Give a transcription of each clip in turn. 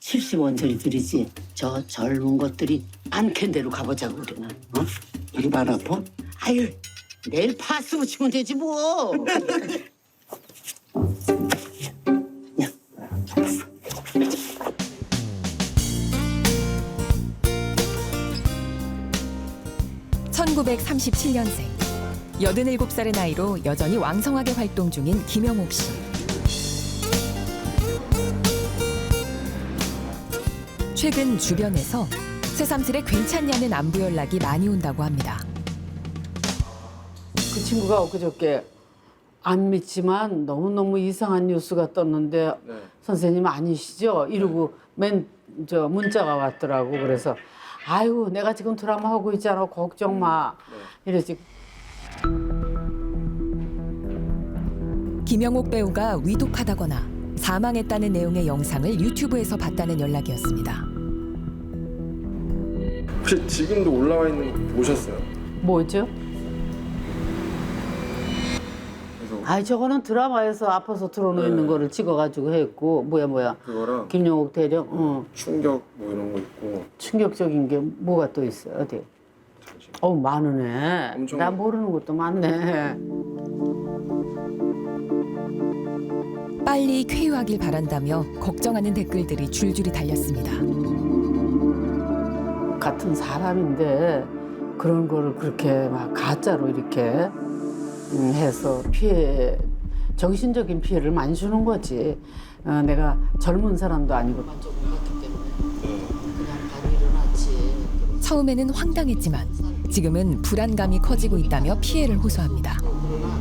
70원짜리들이지. 저 젊은 것들이 안 캔 대로 가보자고 우리는. 어? 입 안 아파? 아유, 내일 파스 붙이면 되지 뭐. 야. 1937년생. 87살의 나이로 여전히 왕성하게 활동 중인 김영옥 씨. 최근 주변에서 새삼스레 괜찮냐는 안부 연락이 많이 온다고 합니다. 그 친구가 엊그저께 안 믿지만 너무너무 이상한 뉴스가 떴는데 선생님 아니시죠? 이러고 문자가 왔더라고. 그래서 아이고 내가 지금 드라마 하고 있잖아. 걱정 마. 이러지. 김영옥 배우가 위독하다거나 사망했다는 내용의 영상을 유튜브에서 봤다는 연락이었습니다. 혹시 지금도 올라와 있는 거 보셨어요? 뭐죠? 그래서 아이 저거는 드라마에서 아파서 틀어놓는 네. 거를 찍어가지고 했고 뭐야 그거랑 김영옥 대령 충격 뭐 이런 거 있고 충격적인 게 뭐가 또 있어요? 어디? 많으네. 엄청- 나 모르는 것도 많네. 빨리 쾌유하길 바란다며 걱정하는 댓글들이 줄줄이 달렸습니다. 같은 사람인데 그런 거를 그렇게 막 가짜로 이렇게 해서 정신적인 피해를 많이 주는 거지. 내가 젊은 사람도 아니고 조금 했기 때문에 그냥 바로 일어났지. 처음에는 황당했지만 지금은 불안감이 커지고 있다며 피해를 호소합니다. 그러나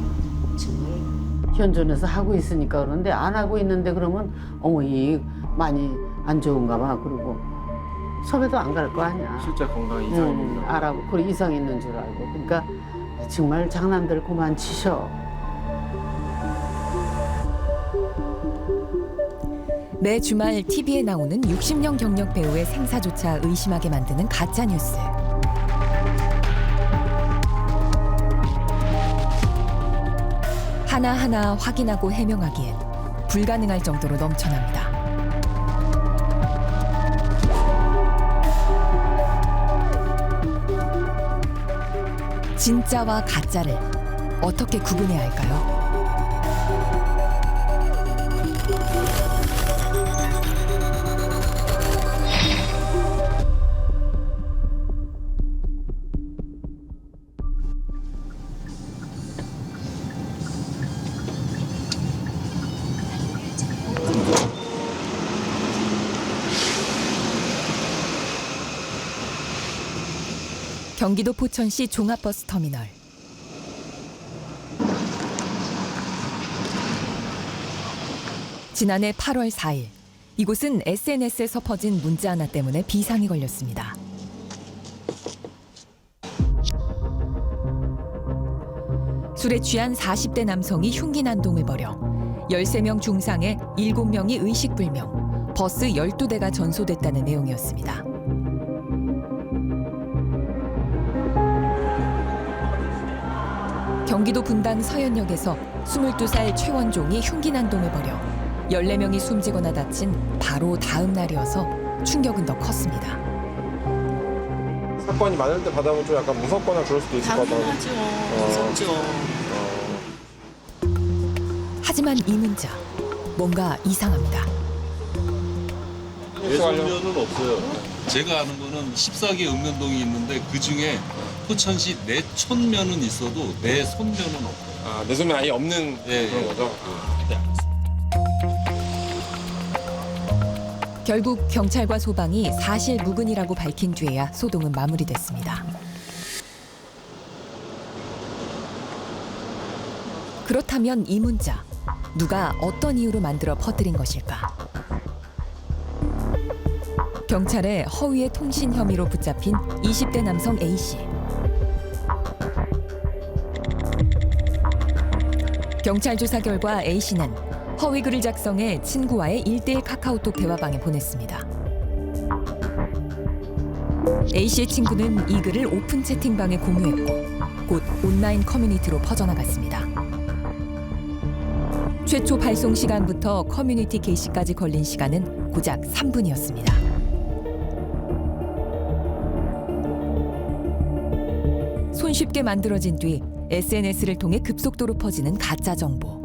정말 현존에서 하고 있으니까 그런데 안 하고 있는데 그러면 어머 이 많이 안 좋은가 봐. 그리고 섭외도 안 갈 거 아니야. 실제 건강 이상이 있는 거. 알아고 그래 이상 있는 줄 알고. 그러니까 정말 장난들 그만 치셔. 매 주말 TV에 나오는 60년 경력 배우의 생사조차 의심하게 만드는 가짜 뉴스. 하나하나 확인하고 해명하기엔 불가능할 정도로 넘쳐납니다. 진짜와 가짜를 어떻게 구분해야 할까요? 경기도 포천시 종합버스 터미널. 지난해 8월 4일, 이곳은 SNS에서 퍼진 문자 하나 때문에 비상이 걸렸습니다. 술에 취한 40대 남성이 흉기 난동을 벌여 13명 중상에 7명이 의식불명, 버스 12대가 전소됐다는 내용이었습니다. 경기도 분당 서현역에서 22살 최원종이 흉기 난동을 벌여 14명이 숨지거나 다친 바로 다음 날이어서 충격은 더 컸습니다. 사건이 많을 때 받아보면 좀 약간 무섭거나 그럴 수도 있을 것 같아요. 당연하죠. 무섭죠. 하지만 이 문자, 뭔가 이상합니다. 내 손면은 없어요. 제가 아는 거는 14개 읍면동이 있는데 그중에 포천시 내 촌면은 있어도 내 손면은 없어요. 아, 내 손에 아예 없는 예, 그런 예. 거죠? 네, 알겠습니다. 결국 경찰과 소방이 사실 무근이라고 밝힌 뒤에야 소동은 마무리됐습니다. 그렇다면 이 문자, 누가 어떤 이유로 만들어 퍼뜨린 것일까? 경찰의 허위의 통신 혐의로 붙잡힌 20대 남성 A씨. 경찰 조사 결과 A씨는 허위 글을 작성해 친구와의 1대1 카카오톡 대화방에 보냈습니다. A씨의 친구는 이 글을 오픈 채팅방에 공유했고 곧 온라인 커뮤니티로 퍼져나갔습니다. 최초 발송 시간부터 커뮤니티 게시까지 걸린 시간은 고작 3분이었습니다. 손쉽게 만들어진 뒤 SNS를 통해 급속도로 퍼지는 가짜 정보.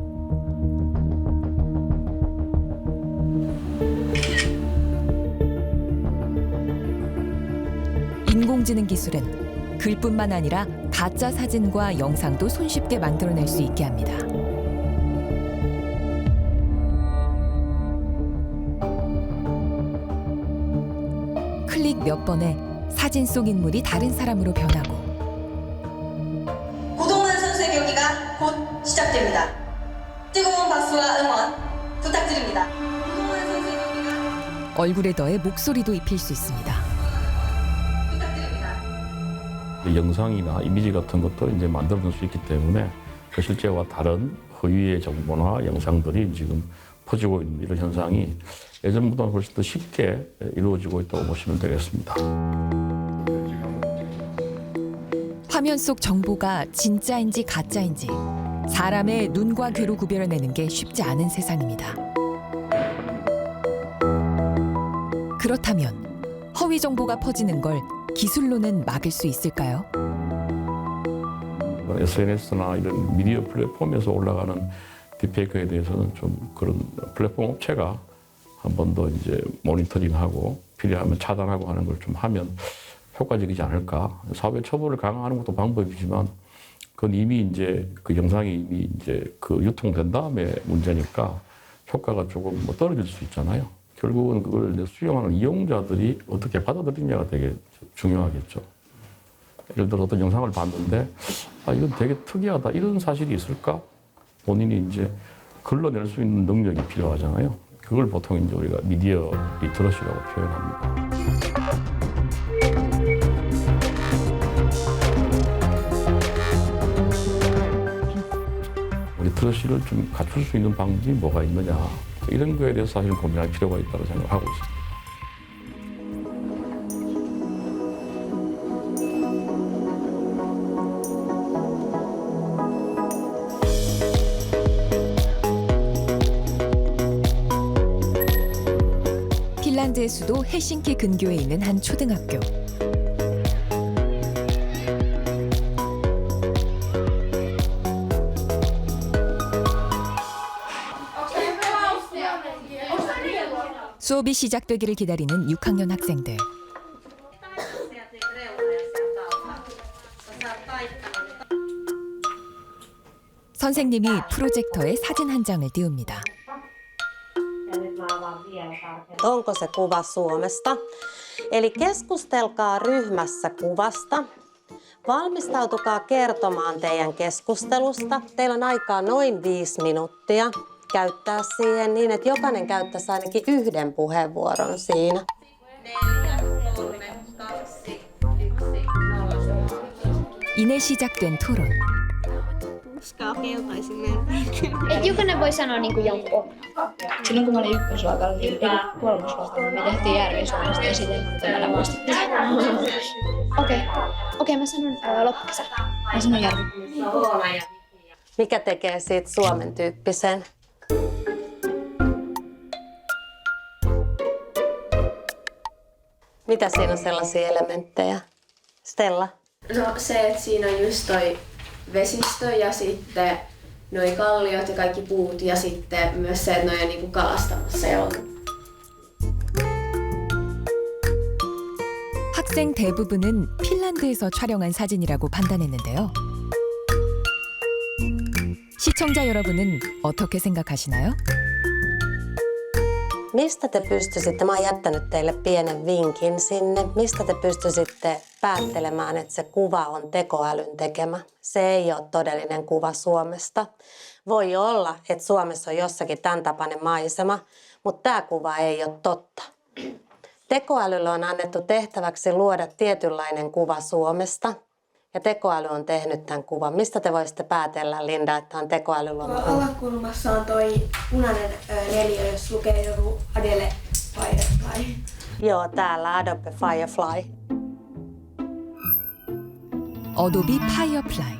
인공지능 기술은 글뿐만 아니라 가짜 사진과 영상도 손쉽게 만들어낼 수 있게 합니다. 클릭 몇 번에 사진 속 인물이 다른 사람으로 변하고 고동환 선수의 경기가 곧 시작됩니다. 뜨거운 박수와 응원 부탁드립니다. 고동환 선수의 경기가 얼굴에 더해 목소리도 입힐 수 있습니다. 부탁드립니다. 영상이나 이미지 같은 것도 이제 만들어낼 수 있기 때문에 그 실제와 다른 허위의 정보나 영상들이 지금 퍼지고 있는 이런 현상이 예전보다 훨씬 더 쉽게 이루어지고 있다고 보시면 되겠습니다. 화면 속 정보가 진짜인지 가짜인지 사람의 눈과 귀로 구별해내는 게 쉽지 않은 세상입니다. 그렇다면 허위 정보가 퍼지는 걸 기술로는 막을 수 있을까요? SNS나 이런 미디어 플랫폼에서 올라가는 딥페이크에 대해서는 좀 그런 플랫폼 업체가 한 번 더 이제 모니터링하고 필요하면 차단하고 하는 걸 좀 하면 효과적이지 않을까. 사회 처벌을 강화하는 것도 방법이지만 그건 이미 이제 그 영상이 이미 이제 그 유통된 다음에 문제니까 효과가 조금 뭐 떨어질 수 있잖아요. 결국은 그걸 이제 수용하는 이용자들이 어떻게 받아들이냐가 되게 중요하겠죠. 예를 들어 어떤 영상을 봤는데 아 이건 되게 특이하다 이런 사실이 있을까? 본인이 이제 걸러낼 수 있는 능력이 필요하잖아요. 그걸 보통 이제 우리가 미디어 리터러시라고 표현합니다. 리터러시를 좀 갖출 수 있는 방법이 뭐가 있느냐 이런 거에 대해서 사실 고민할 필요가 있다고 생각하고 있습니다. 핀란드의 수도 헬싱키 근교에 있는 한 초등학교. 수업이 시작되기를 기다리는 6학년 학생들. 선생님이 프로젝터에 사진 한 장을 띄웁니다. Onko se kuva Suomesta? Eli keskustelkaa ryhmässä kuvasta. Valmistautukaa kertomaan teidän keskustelusta. Teillä on aikaa noin 5 minuuttia käyttää siihen niin, että jokainen käyttäisi ainakin yhden puheenvuoron siinä. 4, 3, 2, 1, 0. 이내 시작된 토론. Et jokainen voi sanoa niin kuin jonkun opin. Silloin kun mä olin ykkösluokalla, niin kolmosluokalla, me tehtiin Järvi-Suomesta ja sitten mä muistettiin. Okei, mä sanon loppukesä. Mä sanon Järvi. Mikä tekee siitä Suomen tyyppisen? Mitä siinä on sellaisia elementtejä? Stella? No se, että siinä on just toi vesistö ja sitten noi kalliot ja kaikki puut ja sitten myös se, että noi on niinku kalastamassa ja on. 학생 대부분은 핀란드에서 촬영한 사진이라고 판단했는데요. 시청자 여러분은 어떻게 생각하시나요? Mistä te pystyisitte, mä oon jättänyt teille pienen vinkin sinne, mistä te pystyisitte päättelemään, että se kuva on tekoälyn tekemä. Se ei ole todellinen kuva Suomesta. Voi olla, että Suomessa on jossakin tämän tapainen maisema, mutta tämä kuva ei ole totta. Tekoälylle on annettu tehtäväksi luoda tietynlainen kuva Suomesta. Ja tekoäly on tehnyt tämän kuvan. Mistä te voisitte päätellä, Linda, että on tekoäly luonut? Alakulmassa on toi punainen neliö, jos lukee joku Adele Firefly. Joo, täällä Adobe Firefly. 어도비 파이어플라이.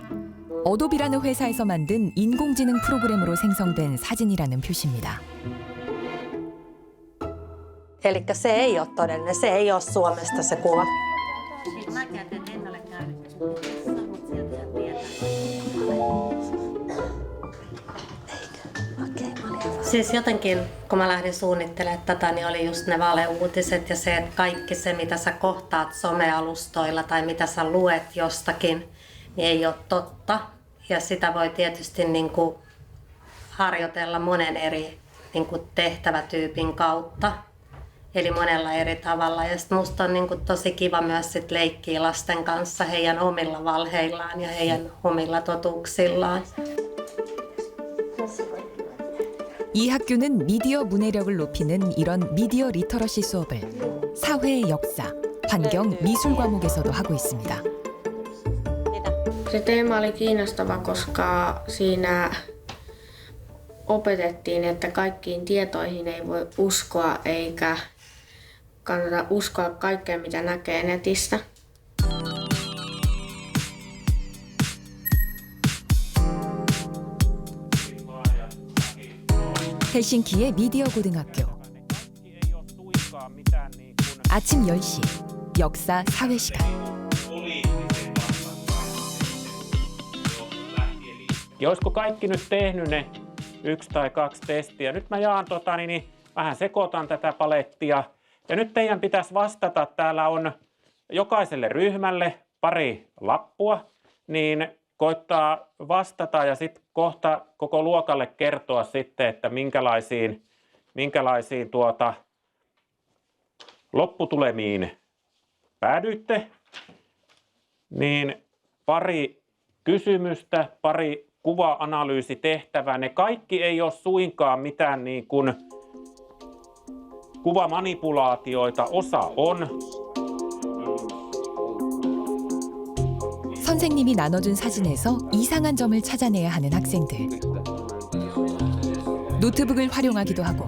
어도비라는 회사에서 만든 인공지능 프로그램으로 생성된 사진이라는 표시입니다. Eli se ei ole todellinen, se ei ole Suomesta se kuva. Siis jotenkin, kun mä lähdin suunnittelemaan tätä, niin oli just ne valeuutiset ja se, että kaikki se, mitä sä kohtaat somealustoilla tai mitä sä luet jostakin, niin ei ole totta. Ja sitä voi tietysti niin kuin harjoitella monen eri niin kuin tehtävätyypin kautta. Eli monella eri tavalla. Ja sitten musta on niin kuin tosi kiva myös sit leikkiä lasten kanssa heidän omilla valheillaan ja heidän omilla totuuksillaan. 이 학교는 미디어 문해력을 높이는 이런 미디어 리터러시 수업을 사회 역사, 환경, 미술 과목에서도 하고 있습니다. Se teema oli kiinnostava, koska siinä opetettiin, että kaikkiin tietoihin ei voi uskoa eikä kannata uskoa kaikkea, mitä näkee netistä. 헬싱키의 미디어 고등학교. 아침 10시 역사 사회 시간. Olisiko kaikki nyt tehnyt ne 1 tai 2 testiä? Nyt mä jaan vähän sekoitan tätä palettia. Ja nyt teidän pitäisi vastata, täällä on jokaiselle ryhmälle pari lappua, niin koittaa vastata ja sitten kohta koko luokalle kertoa sitten, että minkälaisiin lopputulemiin päädyitte. Niin pari kysymystä, pari kuva-analyysitehtävää. Ne kaikki ei ole suinkaan mitään niin kuin kuvamanipulaatioita, osa on. 선생님이 나눠준 사진에서 이상한 점을 찾아내야 하는 학생들. 노트북을 활용하기도 하고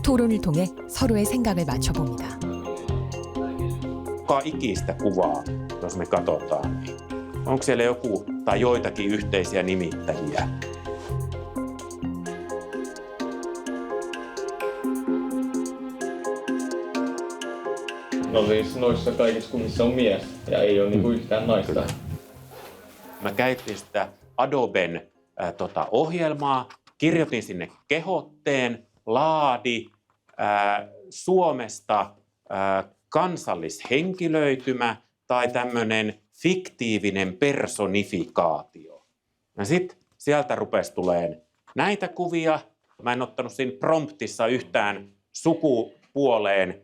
토론을 통해 서로의 생각을 맞춰봅니다. Joka ikistä kuvaa, jos me katsotaan, niin onko siellä joku tai joitakin yhteisiä nimittäjiä? No siis noissa kaikissa kuvissa on mies ja ei ole niinku yhtään naista. Mä käytin sitä Adoben ohjelmaa, kirjoitin sinne kehotteen, laadi Suomesta kansallishenkilöitymä tai tämmöinen fiktiivinen personifikaatio. Ja sitten sieltä rupesi tulemaan näitä kuvia. Mä en ottanut siinä promptissa yhtään sukupuoleen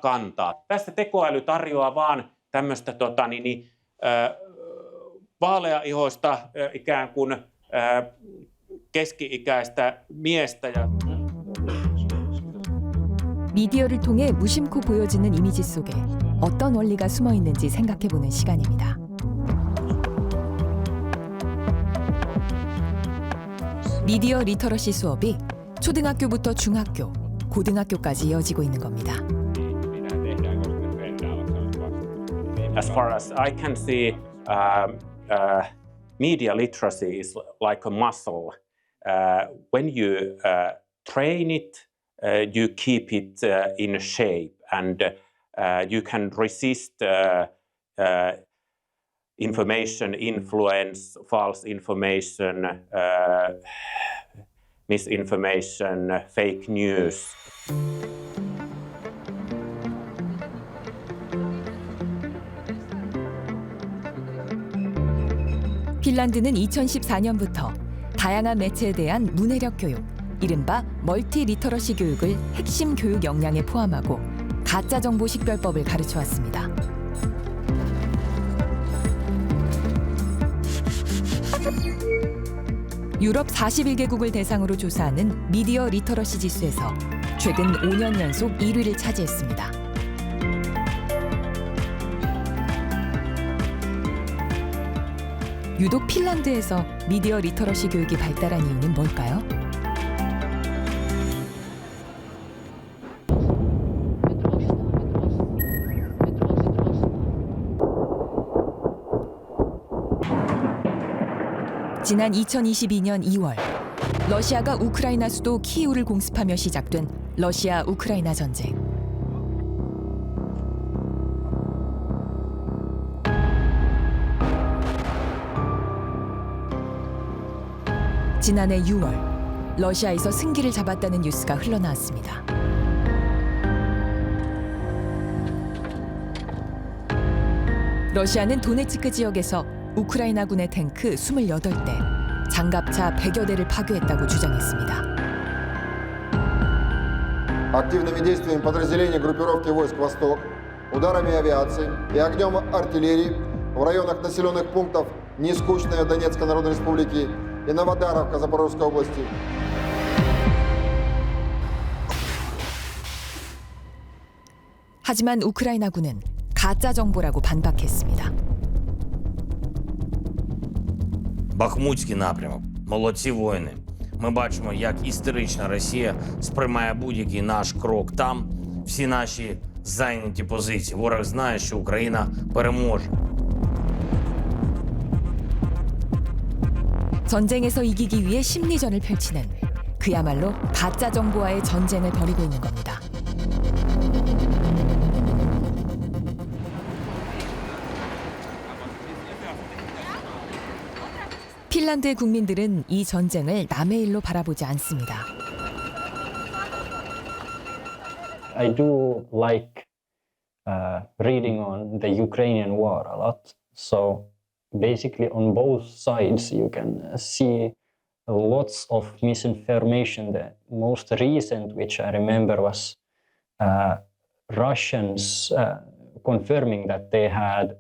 kantaa. Tässä tekoäly tarjoaa vaan tämmöistä vaaleaihoista ikään kuin keski-ikäistä miestä. 미디어를 통해 무심코 보여지는 이미지 속에 어떤 원리가 숨어 있는지 생각해보는 시간입니다. 미디어 리터러시 수업이 초등학교부터 중학교, 고등학교까지 이어지고 있는 겁니다. As far as I can see, media literacy is like a muscle. When you train it, you keep it in shape, and you can resist information influence, false information, misinformation, fake news. 핀란드는 2014년부터 다양한 매체에 대한 문해력 교육, 이른바 멀티 리터러시 교육을 핵심 교육 역량에 포함하고 가짜 정보 식별법을 가르쳐 왔습니다. 유럽 41개국을 대상으로 조사하는 미디어 리터러시 지수에서 최근 5년 연속 1위를 차지했습니다. 유독 핀란드에서 미디어 리터러시 교육이 발달한 이유는 뭘까요? 지난 2022년 2월 러시아가 우크라이나 수도 키이우를 공습하며 시작된 러시아-우크라이나 전쟁. 지난해 6월 러시아에서 승기를 잡았다는 뉴스가 흘러나왔습니다. 러시아는 도네츠크 지역에서 우크라이나군의 탱크 28대, 장갑차 100여 대를 파괴했다고 주장했습니다. Активными действиями подразделений группировки войск «Восток», ударами авиации и огнем артиллерии в районах населенных пунктов Неискучная Донецкой Народной Республики и Новодаровка Запорожской области. 하지만 우크라이나군은 가짜 정보라고 반박했습니다. Бахмутський напрямок. Молодці воїни. Ми бачимо, як істерична Росія сприймає будь-який наш крок там. Всі наші зайняті позиції. Ворог знає, що Україна переможе. 전쟁에서 이기기 위해 심리전을 펼치는 그야말로 가짜 정보와의 전쟁을 벌이고 있는 겁니다. 핀란드의 국민들은 이 전쟁을 남의 일로 바라보지 않습니다. I do like reading on the Ukrainian war a lot. So basically on both sides you can see lots of misinformation. The most recent which I remember was Russians confirming that they had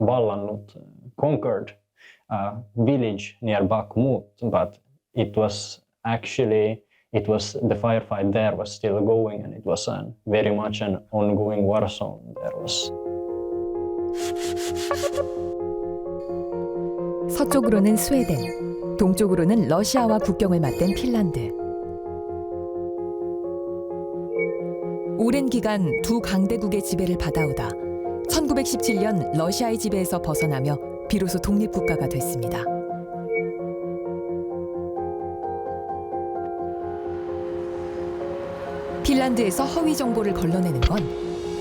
vallannut, conquered a village near Bakhmut, but it was actually, the firefight there was still going, and it was very much an ongoing war zone. There was. 서쪽으로는 스웨덴, 동쪽으로는 러시아와 국경을 맞댄 핀란드. 오랜 기간 두 강대국의 지배를 받아오다 1917년 러시아의 지배에서 벗어나며 비로소 독립국가가 됐습니다. 핀란드에서 허위 정보를 걸러내는 건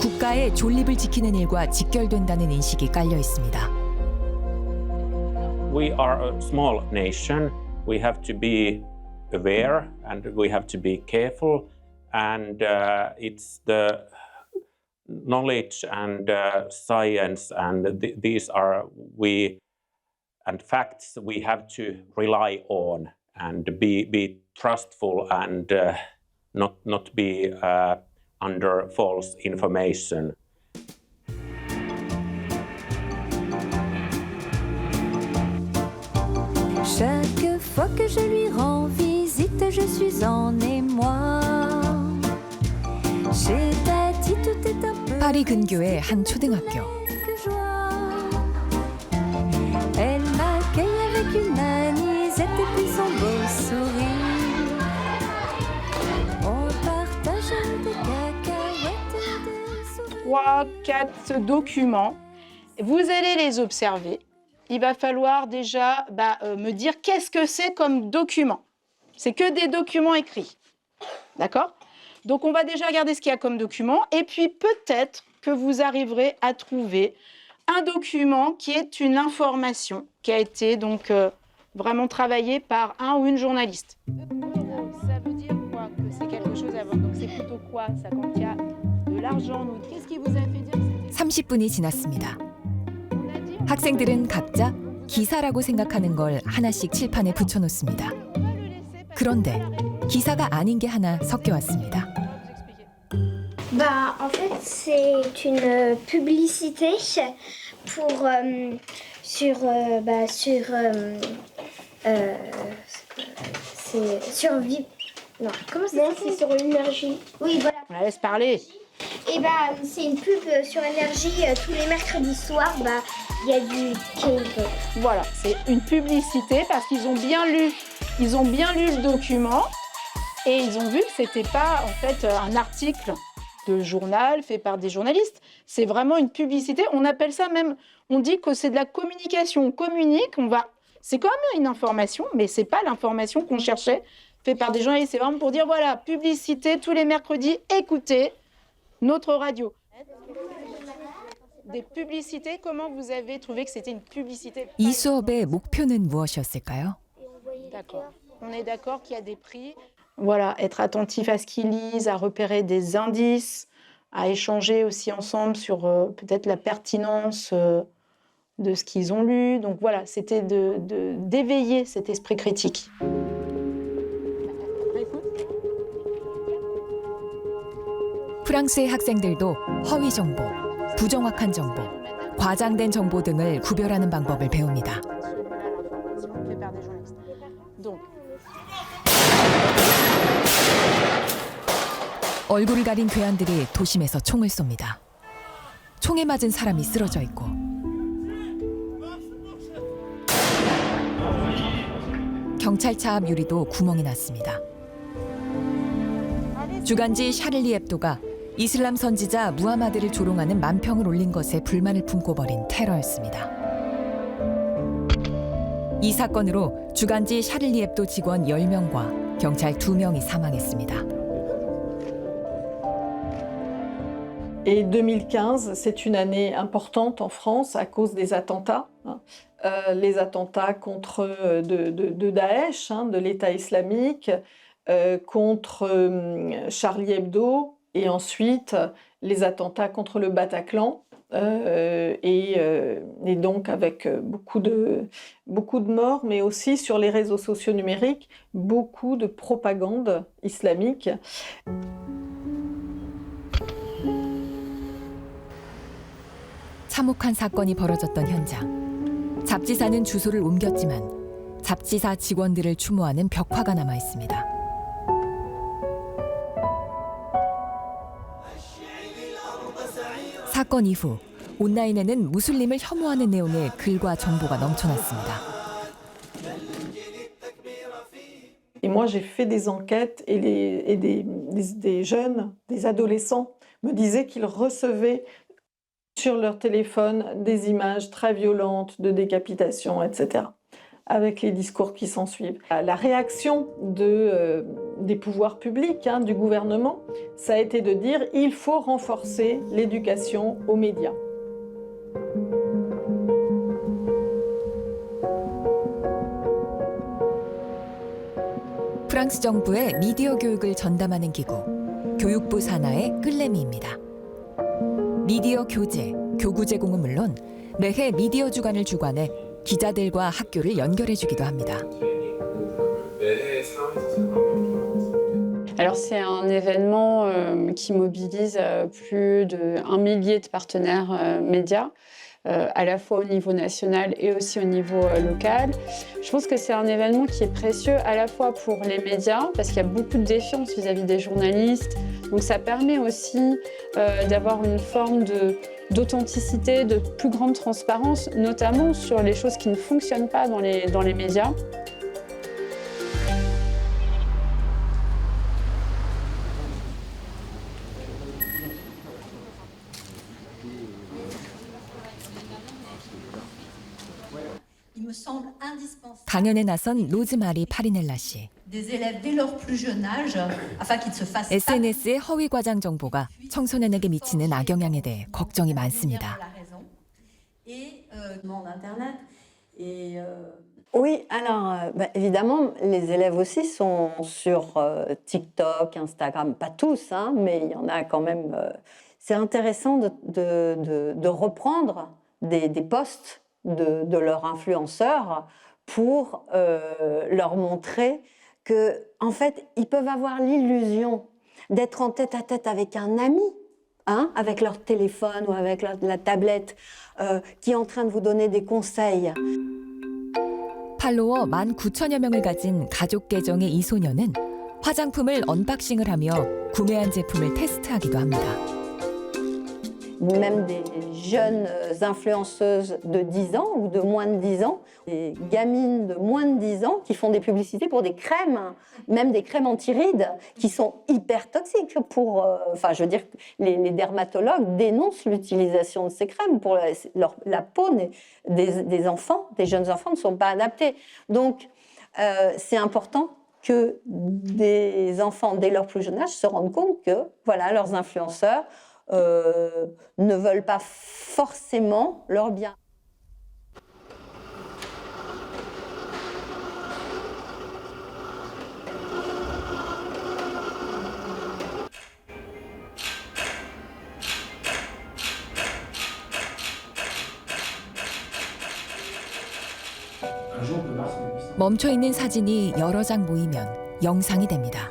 국가의 존립을 지키는 일과 직결된다는 인식이 깔려 있습니다. We are a small nation. We have to be aware and we have to be careful. And it's the knowledge and science and these are and facts we have to rely on and be trustful and not be under false information. Chaque fois que je lui rends visite, je suis en émoi. Chez Tati, tout est un peu. 파리 근교의 한 초등학교. Elle m'accueille avec une anisette et puis son beau sourire. On partage des cacahuètes et des sourires. 3-4 documents. Vous allez les observer. Il va falloir déjà me dire qu'est-ce que c'est comme document. C'est que des documents écrits. D'accord ? Donc on va déjà regarder ce qu'il y a comme document. Et puis peut-être que vous arriverez à trouver un document qui est une information qui a été donc vraiment travaillée par un ou une journaliste. Ça veut dire quoi? Que c'est quelque chose à voir. Donc c'est plutôt quoi ça quand il y a de l'argent? Qu'est-ce qui vous a fait dire que c'était... 30분이 지났습니다. 학생들은 각자 기사라고 생각하는 걸 하나씩 칠판에 붙여놓습니다. 그런데 기사가 아닌 게 하나 섞여왔습니다. En fait, c'est une publicité pour non, comment ça s'appelle? C'est sur l'énergie. Oui, voilà. On la laisse parler. Et c'est une pub sur énergie. Tous les mercredis soirs, il y a du K-pop. Voilà, c'est une publicité parce qu'ils ont bien lu le document et ils ont vu que c'était pas en fait un article de journal fait par des journalistes. C'est vraiment une publicité. On appelle ça même, on dit que c'est de la communication. On communique, c'est quand même une information, mais c'est pas l'information qu'on cherchait, fait par des journalistes. C'est vraiment pour dire, voilà, publicité tous les mercredis, écoutez notre radio. Des publicités, comment vous avez trouvé que c'était une publicité? 이 수업의 목표는 무엇이었을까요? D'accord. On est d'accord qu'il y a des prix. Voilà, être attentif à ce qu'ils lisent, à repérer des indices, à échanger aussi ensemble sur peut-être la pertinence de ce qu'ils ont lu. Donc voilà, c'était d'éveiller cet esprit critique. 프랑스의 학생들도 허위 정보, 부정확한 정보, 과장된 정보 등을 구별하는 방법을 배웁니다. 얼굴을 가린 괴한들이 도심에서 총을 쏩니다. 총에 맞은 사람이 쓰러져 있고 경찰차 앞 유리도 구멍이 났습니다. 주간지 샤를리 앱도가 이슬람 선지자 무하마드를 조롱하는 만평을 올린 것에 불만을 품고 벌인 테러였습니다. 이 사건으로 주간지 샤를리 앱도 직원 10명과 경찰 2명이 사망했습니다. Et 2015, c'est une année importante en France à cause des attentats. Les attentats contre de Daesh, de l'État islamique, contre Charlie Hebdo, et ensuite les attentats contre le Bataclan. Et donc avec beaucoup de morts, mais aussi sur les réseaux sociaux numériques, beaucoup de propagande islamique. 참혹한 사건이 벌어졌던 현장. 잡지사는 주소를 옮겼지만 잡지사 직원들을 추모하는 벽화가 남아 있습니다. 사건 이후 온라인에는 무슬림을 혐오하는 내용의 글과 정보가 넘쳐났습니다. Et moi, j'ai fait des enquêtes et des jeunes, des adolescents me disaient qu'ils recevaient sur leur téléphone des images très violentes de décapitation, etc., avec les discours qui s'en suivent. La réaction des pouvoirs publics, du gouvernement, ça a été de dire il faut renforcer l'éducation aux médias. 프랑스 정부의 미디어 교육을 전담하는 기구, 교육부 산하의 끌레미입니다. 미디어 교재, 교구 제공은 물론 매해 미디어 주간을 주관해 기자들과 학교를 연결해주기도 합니다. Alors c'est un événement qui mobilise plus d'1 millier de partenaires médias, à la fois au niveau national et aussi au niveau local. Je pense que c'est un événement qui est précieux à la fois pour les médias, parce qu'il y a beaucoup de défiance vis-à-vis des journalistes. Donc ça permet aussi d'avoir une forme d'authenticité, de plus grande transparence, notamment sur les choses qui ne fonctionnent pas dans les médias. 강연에 나선 로즈마리 파리넬라 씨. SNS의 허위 과장 정보가 청소년에게 미치는 악영향에 대해 걱정이 많습니다. Oui, alors évidemment, les élèves aussi sont sur TikTok, Instagram, pas tous, mais il y en a quand même. C'est intéressant de reprendre des posts de leurs influenceurs pour leur montrer que, en fait, ils peuvent avoir l'illusion d'être en tête-à-tête avec un ami, avec leur téléphone ou avec la tablette, qui est en train de vous donner des conseils. 팔로워 19,000여 명을 가진 가족 계정의 이 소녀는 화장품을 언박싱을 하며 구매한 제품을 테스트하기도 합니다. même des jeunes influenceuses de 10 ans ou de moins de 10 ans, des gamines de moins de 10 ans qui font des publicités pour des crèmes, même des crèmes anti-rides, qui sont hyper toxiques pour... Enfin, je veux dire, les dermatologues dénoncent l'utilisation de ces crèmes pour la peau des enfants, des jeunes enfants ne sont pas adaptés. Donc, c'est important que des enfants, dès leur plus jeune âge, se rendent compte que voilà, leurs influenceurs ne veulent pas forcément leur bien. 멈춰 있는 사진이 여러 장 모이면 영상이 됩니다.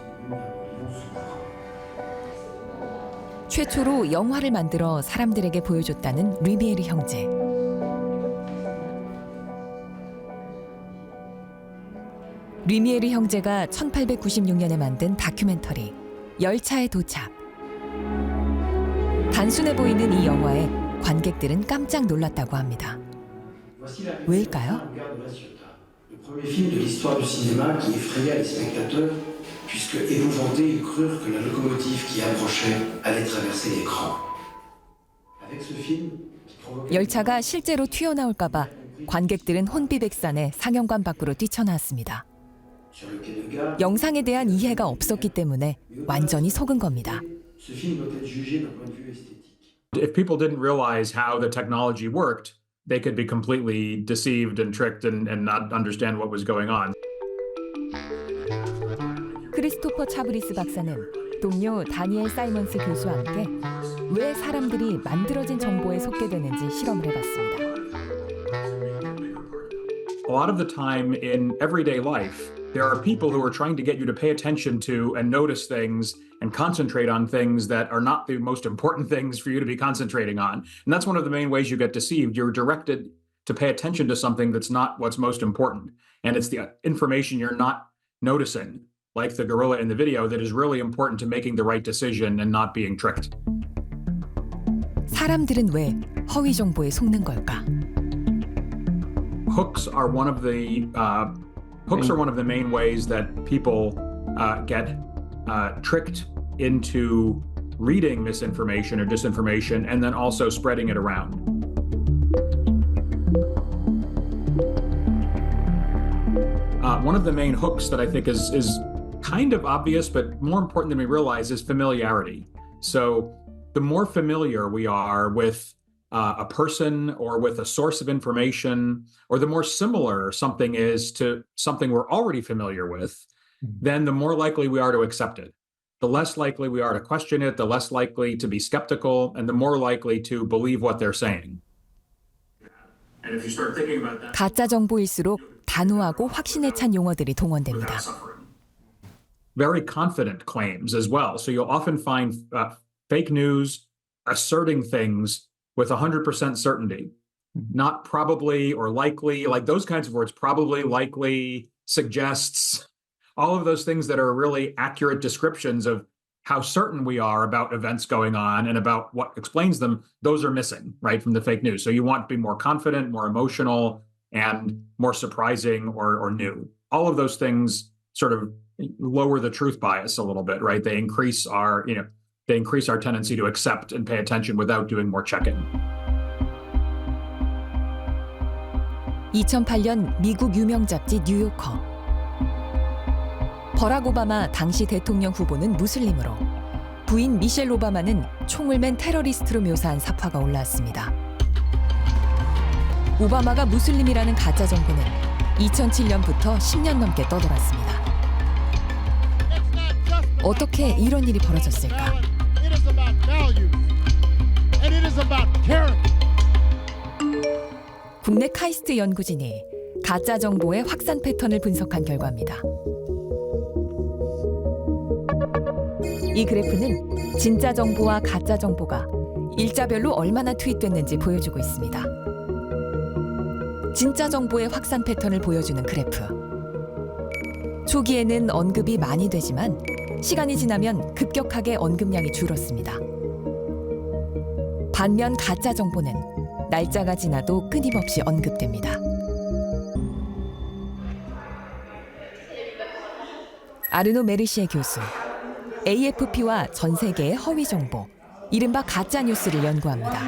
최초로 영화를 만들어 사람들에게 보여줬다는 류미에르 형제. 류미에르 형제가 1896년에 만든 다큐멘터리 열차의 도착. 단순해 보이는 이 영화에 관객들은 깜짝 놀랐다고 합니다. 왜일까요? Le premier film de l'histoire du cinéma qui effraya les spectateurs, puisque épouvantés, ils crurent que la locomotive qui approchait allait traverser l'écran. Avec ce film, qui provoquait... 열차가 실제로 튀어나올까 봐 관객들은 혼비백산에 상영관 밖으로 뛰쳐나왔습니다. 영상에 대한 이해가 없었기 때문에 완전히 속은 겁니다. Ce film doit être jugé d'un point de vue esthétique. If people didn't realize how the technology worked, they could be completely deceived and tricked and not understand what was going on. 크리스토퍼 차브리스 박사는 동료 다니엘 사이먼스 교수와 함께 왜 사람들이 만들어진 정보에 속게 되는지 실험을 해봤습니다. A lot of the time in everyday life, there are people who are trying to get you to pay attention to and notice things and concentrate on things that are not the most important things for you to be concentrating on. And that's one of the main ways you get deceived. You're directed to pay attention to something that's not what's most important. And it's the information you're not noticing, like the gorilla in the video, that is really important to making the right decision and not being tricked. 사람들은 왜 허위 정보에 속는 걸까? Hooks are one of the main ways that people get tricked into reading misinformation or disinformation and then also spreading it around. One of the main hooks that I think is kind of obvious, but more important than we realize, is familiarity. So the more familiar we are with a person or with a source of information, or the more similar something is to something we're already familiar with, then the more likely we are to accept it. The less likely we are to question it, the less likely to be skeptical, and the more likely to believe what they're saying. And if you start thinking about that, 가짜 정보일수록 단호하고 확신에 찬 용어들이 동원됩니다. very confident claims as well. So you'll often find fake news asserting things with 100% certainty, not probably or likely, like those kinds of words, probably, likely, suggests, all of those things that are really accurate descriptions of how certain we are about events going on and about what explains them, those are missing, right, from the fake news. So you want to be more confident, more emotional, and more surprising or new. All of those things sort of lower the truth bias a little bit, right? They increase our tendency to accept and pay attention without doing more checking. 2008년 미국 유명 잡지 뉴요커. 버락 오바마 당시 대통령 후보는 무슬림으로, 부인 미셸 오바마는 총을 맨 테러리스트로 묘사한 사파가 올라왔습니다. 오바마가 무슬림이라는 가짜 정보는 2007년부터 10년 넘게 떠돌았습니다. 어떻게 이런 일이 벌어졌을까? 국내 카이스트 연구진이 가짜 정보의 확산 패턴을 분석한 결과입니다. 이 그래프는 진짜 정보와 가짜 정보가 일자별로 얼마나 투입됐는지 보여주고 있습니다. 진짜 정보의 확산 패턴을 보여주는 그래프. 초기에는 언급이 많이 되지만 시간이 지나면 급격하게 언급량이 줄었습니다. 반면 가짜 정보는 날짜가 지나도 끊임없이 언급됩니다. 아르노 메르시에 교수, AFP와 전 세계의 허위 정보, 이른바 가짜 뉴스를 연구합니다.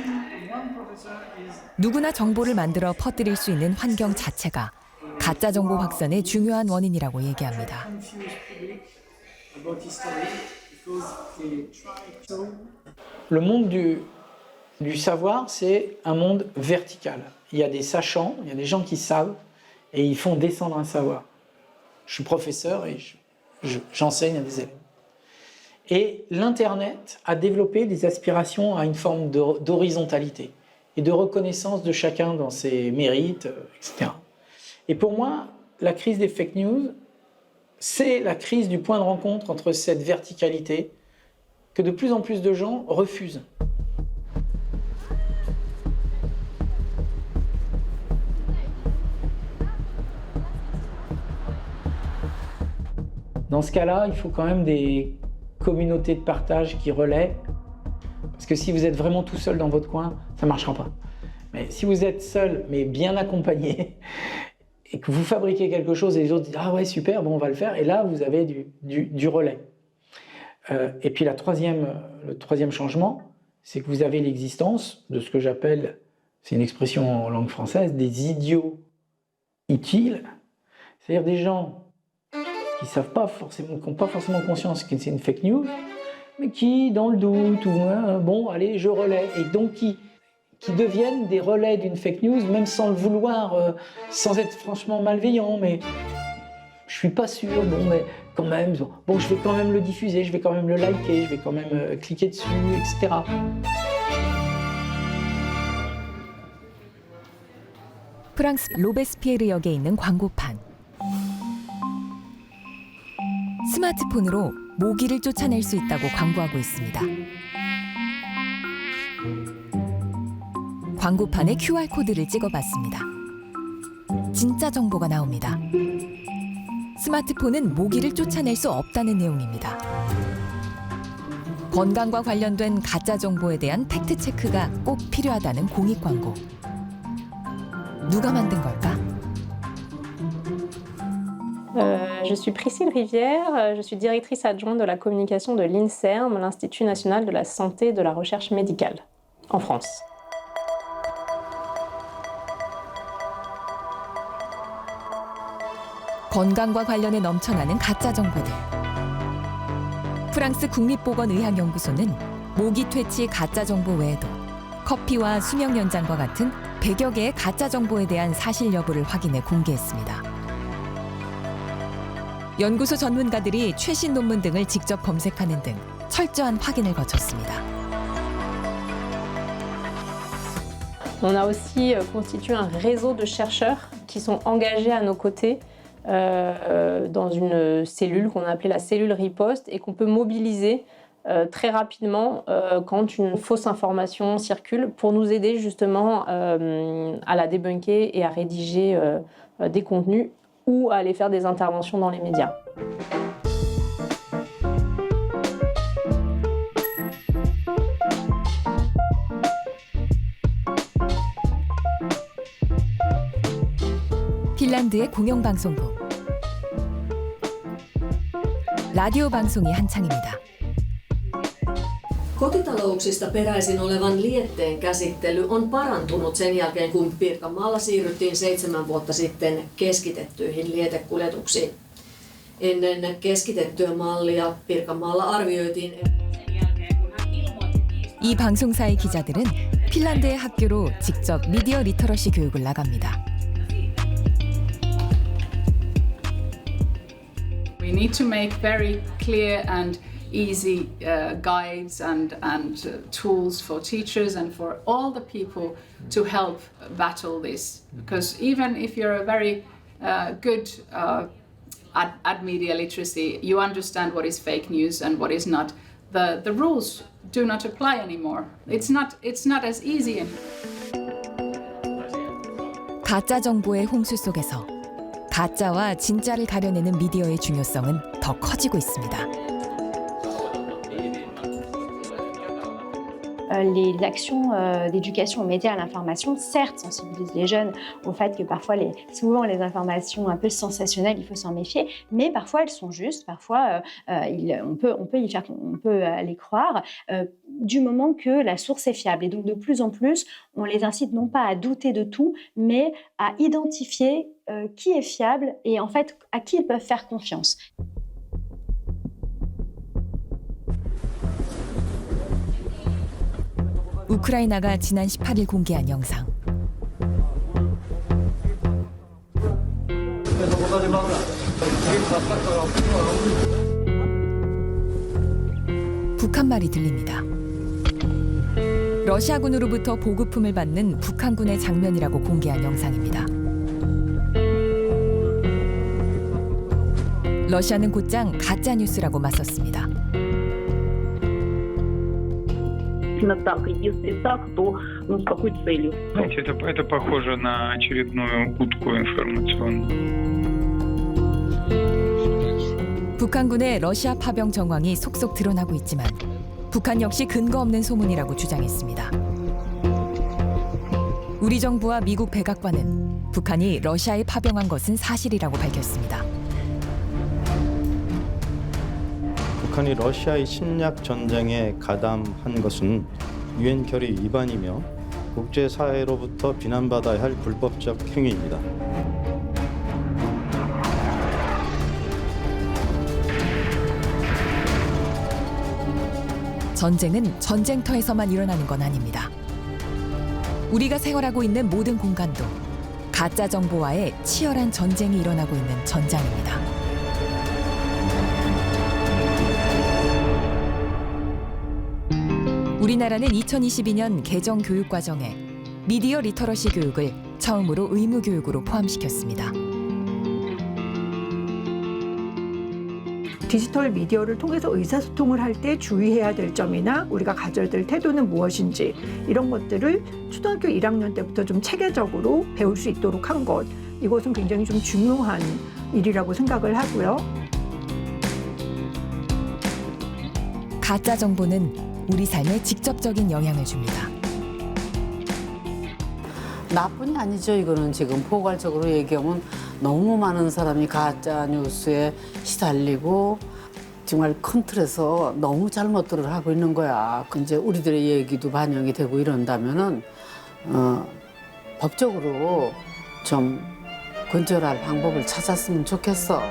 누구나 정보를 만들어 퍼뜨릴 수 있는 환경 자체가 가짜 정보 확산의 중요한 원인이라고 얘기합니다. Le monde du savoir, c'est un monde vertical. Il y a des sachants, il y a des gens qui savent et ils font descendre un savoir. Je suis professeur et j'enseigne à des élèves. Et l'Internet a développé des aspirations à une forme d'horizontalité et de reconnaissance de chacun dans ses mérites, etc. Et pour moi, la crise des fake news, c'est la crise du point de rencontre entre cette verticalité que de plus en plus de gens refusent. Dans ce cas-là, il faut quand même des communautés de partage qui relaient, parce que si vous êtes vraiment tout seul dans votre coin, ça ne marchera pas. Mais si vous êtes seul, mais bien accompagné, et que vous fabriquez quelque chose et les autres disent « Ah ouais, super, bon, on va le faire », et là, vous avez du relais. Et puis le troisième changement, c'est que vous avez l'existence de ce que j'appelle, c'est une expression en langue française, des idiots utiles, c'est-à-dire des gens qui savent pas forcément, qui n'ont pas forcément conscience que c'est une fake news, mais qui, dans le doute, ou bon, allez, je relais, et donc qui deviennent des relais d'une fake news, même sans le vouloir, sans être franchement malveillant, mais je suis pas sûr, bon, mais quand même, bon, je vais quand même le diffuser, je vais quand même le liker, je vais quand même cliquer dessus, etc. 프랑스 로베스피에르 역에 있는 광고판. 스마트폰으로 모기를 쫓아낼 수 있다고 광고하고 있습니다. 광고판에 QR코드를 찍어봤습니다. 진짜 정보가 나옵니다. 스마트폰은 모기를 쫓아낼 수 없다는 내용입니다. 건강과 관련된 가짜 정보에 대한 팩트 체크가 꼭 필요하다는 공익 광고. 누가 만든 걸까? Je suis Priscille Rivière, je suis directrice adjointe de la communication de l'INSERM, l'Institut national de la santé et de la recherche médicale, en France. 건강과 관련해 넘쳐나는 가짜 정보들. 프랑스 국립보건의학연구소는 모기 퇴치 가짜 정보 외에도 커피와 수명 연장과 같은 100여 개의 가짜 정보에 대한 사실 여부를 확인해 공개했습니다. 연구소 전문가들이 최신 논문 등을 직접 검색하는 등 철저한 확인을 거쳤습니다. On a aussi constitué un réseau de chercheurs qui sont engagés à nos côtés dans une cellule qu'on a appelée la cellule riposte et qu'on peut mobiliser très rapidement quand une fausse information circule pour nous aider justement à la débunker et à rédiger des contenus ou à aller faire des interventions dans les médias. 핀란드의 공영방송국. 라디오 방송이 한창입니다. Kotitalouksista peräisin olevan lietteen käsittely on parantunut sen jälkeen, kun Pirkanmaalla siirryttiin 7 vuotta sitten keskitettyihin lietekuljetuksiin. Ennen keskitettyä mallia Pirkanmaalla arvioitiin, 이 방송사의 기자들은 핀란드의 학교로 직접 미디어 리터러시 교육을 나갑니다. We need to make very clear and easy guides and tools for teachers and for all the people to help battle this. Because even if you're a very good at media literacy, you understand what is fake news and what is not. The rules do not apply anymore. It's not as easy. 가짜 정보의 홍수 속에서 가짜와 진짜를 가려내는 미디어의 중요성은 더 커지고 있습니다. les actions d'éducation aux médias et à l'information, certes, sensibilisent les jeunes au fait que parfois, souvent les informations un peu sensationnelles, il faut s'en méfier, mais parfois elles sont justes, parfois on peut les croire, du moment que la source est fiable. Et donc de plus en plus, on les incite non pas à douter de tout, mais à identifier qui est fiable et en fait à qui ils peuvent faire confiance. 우크라이나가 지난 18일 공개한 영상. 북한 말이 들립니다. 러시아군으로부터 보급품을 받는 북한군의 장면이라고 공개한 영상입니다. 러시아는 곧장 가짜 뉴스라고 맞섰습니다. Так, если так, то с какой целью? Знаете, это похоже на очередную утку информационную. 북한군의 러시아 파병 정황이 속속 드러나고 있지만 북한 역시 근거 없는 소문이라고 주장했습니다. 우리 정부와 미국 백악관은 북한이 러시아에 파병한 것은 사실이라고 밝혔습니다. 북한이 러시아의 침략 전쟁에 가담한 것은 유엔 결의 위반이며 국제사회로부터 비난받아야 할 불법적 행위입니다. 전쟁은 전쟁터에서만 일어나는 건 아닙니다. 우리가 생활하고 있는 모든 공간도 가짜 정보와의 치열한 전쟁이 일어나고 있는 전장입니다. 우리나라는 2022년 개정 교육과정에 미디어 리터러시 교육을 처음으로 의무 교육으로 포함시켰습니다. 디지털 미디어를 통해서 의사소통을 할 때 주의해야 될 점이나 우리가 가져야 될 태도는 무엇인지 이런 것들을 초등학교 1학년 때부터 좀 체계적으로 배울 수 있도록 한 것, 이것은 굉장히 좀 중요한 일이라고 생각을 하고요. 가짜 정보는 우리 삶에 직접적인 영향을 줍니다. 나뿐이 아니죠. 이거는 지금 포괄적으로 얘기하면 너무 많은 사람이 가짜 뉴스에 시달리고 정말 큰 틀에서 너무 잘못들을 하고 있는 거야. 이제 우리들의 얘기도 반영이 되고 이런다면은 법적으로 좀 근절할 방법을 찾았으면 좋겠어.